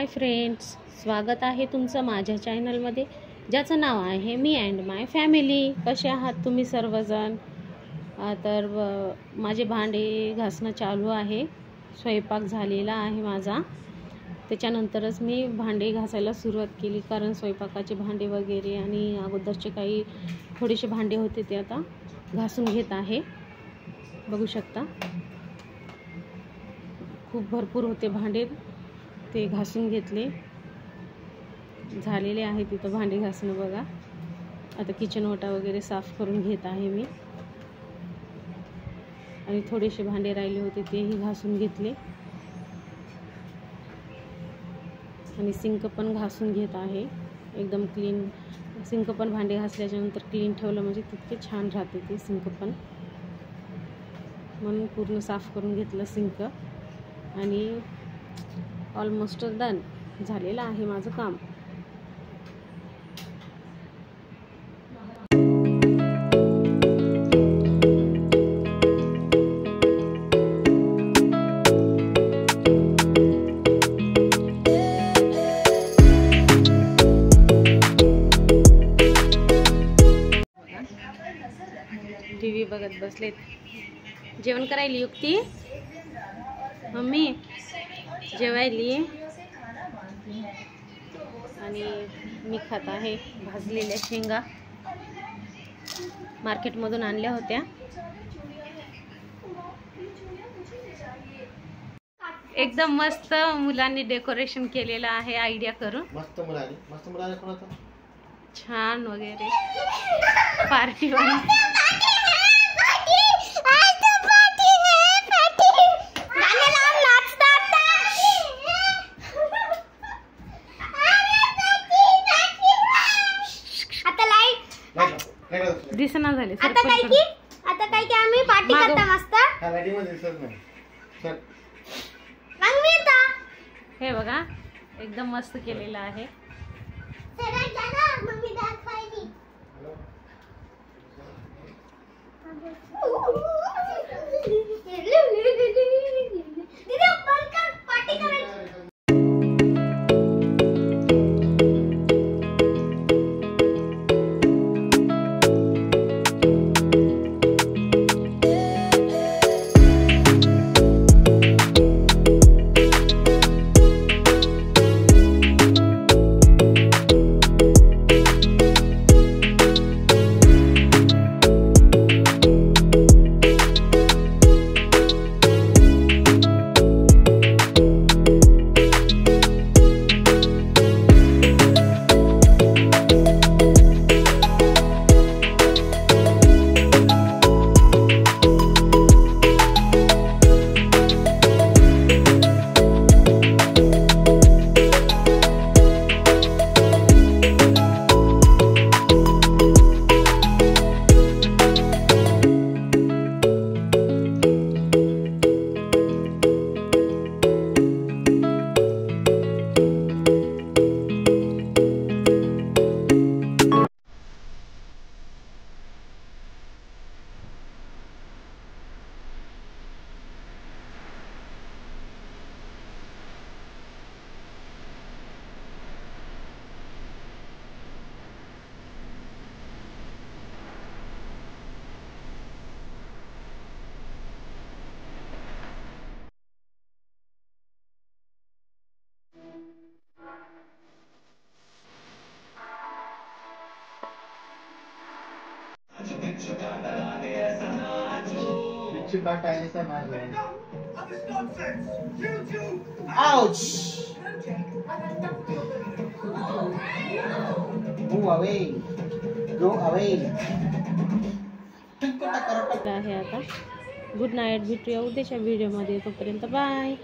Hi friends, स्वागत आहे तुमचं माझ्या चॅनलमध्ये ज्याचं नाव आहे मी अँड माय फॅमिली। कसे आहात तुम्ही सर्वजण? तर माझे भांडे घासणं चालू आहे। स्वयंपाक झालेला आहे माझा, त्याच्यानंतरच मी भांडे घासायला सुरुवात केली, कारण स्वयंपाकाचे भांडे वगैरे आणि अगोदरचे काही थोडेसे भांडे होते ते आता घासून घेत आहे। बघू शकता खूप भरपूर होते भांडे, ते घासून घेतले, झालेले आहे तिथं भांडे घासणं। बघा आता किचन ओटा वगैरे साफ करून घेत आहे मी, आणि थोडेसे भांडे राहिले होते तेही घासून घेतले, आणि सिंक पण घासून घेत आहे एकदम क्लीन। सिंक पण भांडे घासल्याच्या नंतर क्लीन ठेवलं म्हणजे तितके छान राहते ते सिंक पण, म्हणून पूर्ण साफ करून घेतलं सिंक, आणि ऑलमोस्ट डन झालेलं आहे माझं काम। टीव्ही बघत बसलेत, जेवण करायली युक्ती मम्मी जेवायली, आणि मी खात आहे भाजलेल्या शेंगा, मार्केटमधून आणल्या होत्या। एकदम मस्त मुलांनी डेकोरेशन केलेलं आहे आयडिया करून, मस्त मुलांनी कोणाचं छान वगैरे पार्टी वाली। दिसना झाले आता काय की आम्ही पार्टी करता मस्त। हे बघा एकदम मस्त केलेलं आहे। Ouch! Move away. Go away. आहे आता गुड नाईट, भेटूया उद्याच्या व्हिडिओमध्ये, तोपर्यंत बाय।